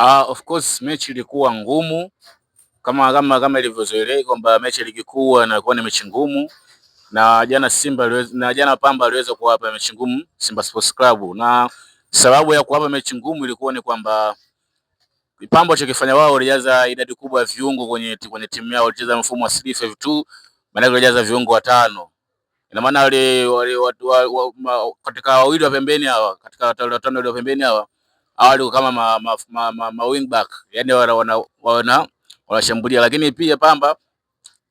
Of course mechi ilikuwa ngumu kama ilivyozoeleka kwamba mechi ya ligi kuu inakuwa ni mechi ngumu, na jana Pamba aliweza kuwapa mechi ngumu Simba Sports Club, na sababu ya kuwapa mechi ngumu ilikuwa ni kwamba Pamba walichokifanya wao, walijaza idadi kubwa ya viungo kwenye timu yao. Walicheza mfumo wa 3-5-2, maana walijaza viungo watano. Ina maana katika wawili wa pembeni hawa, katika watano wa pembeni hawa awali kama ma wing back, yani wanashambulia, lakini pia Pamba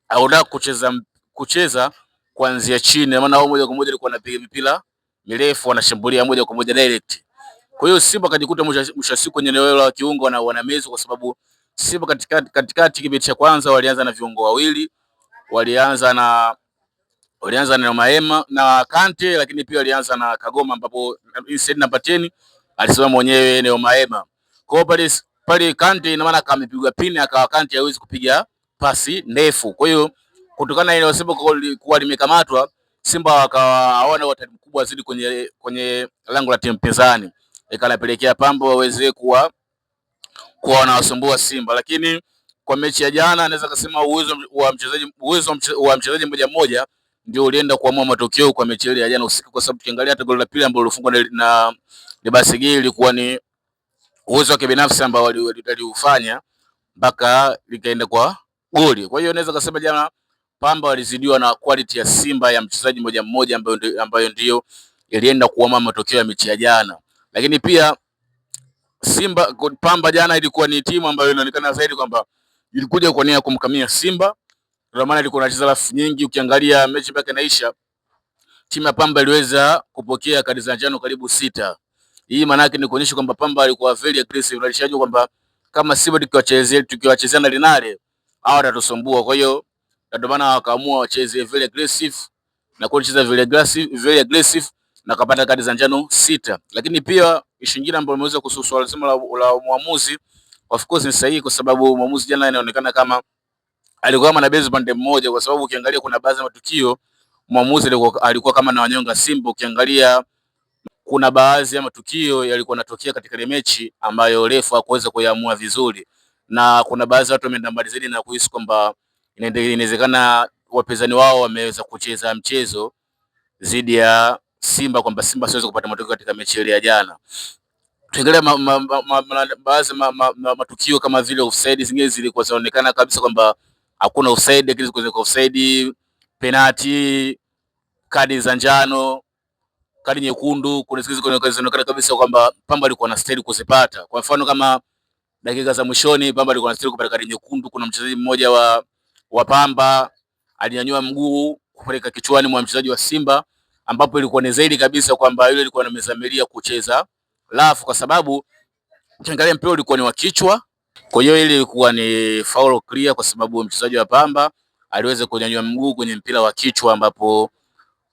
hautaka kucheza kuanzia chini, maana wao moja kwa moja walikuwa wanapiga mipira mirefu, wanashambulia moja kwa moja direct. Kwa hiyo Simba kajikuta mwisho siku kwenye eneo la kiungo wana mezo, kwa sababu Simba katikati kipindi cha kwanza walianza na viungo wawili, walianza na Maema na Kante, lakini pia walianza na Kagoma, ambapo inside namba 10 alisema mwenyewe ni Maema. Kwa hiyo pale Kante, ina maana kama amepigwa pini, akawa Kante hawezi kupiga pasi ndefu. Kwa hiyo kutokana na ile Simba kwa limekamatwa, Simba wakawa hawana hatari mkubwa zaidi kwenye lango la timu pinzani, ikalapelekea Pamba waweze kuwa wanawasumbua Simba. Lakini kwa mechi ya jana naweza kusema uwezo wa mchezaji mmoja ndio ulienda kuamua matokeo kwa mechi ile ya jana usiku, kwa sababu tukiangalia hata goli la pili ambalo lilifungwa na Basigi ilikuwa ni uwezo wake binafsi ambao waliufanya mpaka likaenda kwa goli. Kwa hiyo naweza kusema jana Pamba walizidiwa na quality ya Simba ya mchezaji mmoja ambayo ndio ilienda kuamua matokeo ya mechi ya jana. Lakini pia Pamba jana ilikuwa ni timu ambayo inaonekana zaidi kwamba ilikuja kwa nia kumkamia Simba, ndio maana ilikuwa inacheza rafu nyingi. Ukiangalia mechi mpaka inaisha, timu ya Pamba iliweza kupokea kadi za njano karibu 6. Hii maana yake ni kuonyesha kwamba Pamba alikuwa very aggressive, alishajua kwamba kama Simba tukiwachezea na Linale hao watatusumbua. Kwa hiyo ndio maana wakaamua wacheze very aggressive na kucheza very aggressive na kupata kadi za njano 6. Lakini pia ishu nyingine ambayo imeweza kuhusu walisema la muamuzi, of course ni sahihi, kwa sababu muamuzi jana inaonekana kama alikuwa kama na base pande mmoja, kwa sababu ukiangalia kuna baadhi ya matukio muamuzi alikuwa kama na wanyonga Simba. Ukiangalia kuna baadhi ya matukio yalikuwa yanatokea katika ile mechi ambayo refa hakuweza kuyaamua vizuri, na kuna baadhi ya watu wameenda mbali zaidi na kuhisi kwamba inawezekana wapinzani wao wameweza kucheza mchezo dhidi ya Simba, kwamba Simba siwezi kupata matokeo katika mechi ile ya jana. Tuangalia baadhi matukio kama vile offside, zingine zilikuwa zinaonekana kabisa kwamba hakuna offside, lakini zilikuwa offside, penalty, kadi za njano, kadi nyekundu. Kuna zingine zinaonekana kabisa kwamba Pamba alikuwa na style kuzipata. Kwa mfano kama dakika za mwishoni Pamba alikuwa na style kupata kadi nyekundu. Kuna mchezaji mmoja wa Pamba alinyanyua mguu kupeleka kichwani mwa mchezaji wa Simba, ambapo ilikuwa ni zaidi kabisa kwamba yule alikuwa anamezamilia kucheza lafu, kwa sababu ukiangalia mpira ulikuwa ni wa kichwa. Kwa hiyo ile ilikuwa ni foul clear, kwa sababu mchezaji wa Pamba aliweza kunyanyua mguu kwenye mpira wa kichwa, ambapo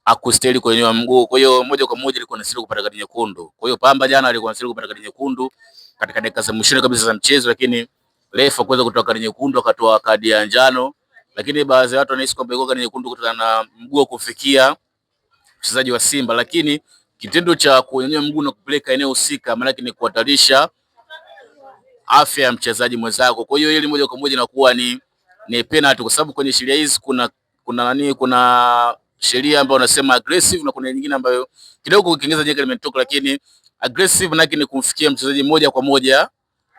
hakustahili kunyanyua mguu. Kwa hiyo moja kwa moja ilikuwa inastahili kupata kadi nyekundu. Kwa hiyo Pamba jana alikuwa inastahili kupata kadi nyekundu katika dakika za mwisho kabisa za mchezo, lakini refa kuweza kutoa kadi nyekundu akatoa kadi ya njano. Lakini baadhi ya watu wanahisi kwamba ilikuwa kadi nyekundu kutokana na mguu kufikia mchezaji wa Simba, lakini kitendo cha kunyanyua mguu na kupeleka eneo husika maana yake ni kuhatarisha afya ya mchezaji mwenzako. Kwa hiyo ile moja kwa moja inakuwa ni penalty, kwa sababu kwenye sheria hizi kuna sheria ambayo unasema aggressive na kuna nyingine ambayo kidogo Kiingereza jeka limetoka, lakini aggressive maana yake ni kumfikia mchezaji moja kwa moja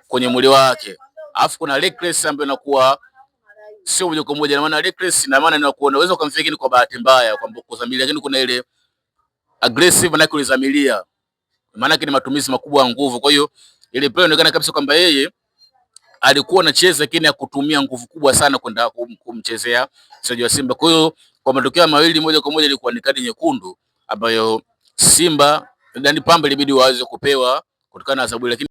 kwenye mwili wake. Alafu kuna reckless ambayo inakuwa sio moja kwa moja, na maana reckless na maana inakuwa unaweza kumfikia kwa bahati mbaya kwamba kuzamilia, lakini kuna ile aggressive maana yake ulizamilia, maana yake ni matumizi makubwa ya nguvu. Kwa hiyo ile play inaonekana kabisa kwamba yeye alikuwa anacheza lakini hakutumia nguvu kubwa sana kwenda kumchezea mchezaji wa Simba. Kwa hiyo kwa matokeo mawili, moja kwa moja ilikuwa ni kadi nyekundu ambayo Simba ndani Pamba ilibidi waweze kupewa kutokana na sababu, lakini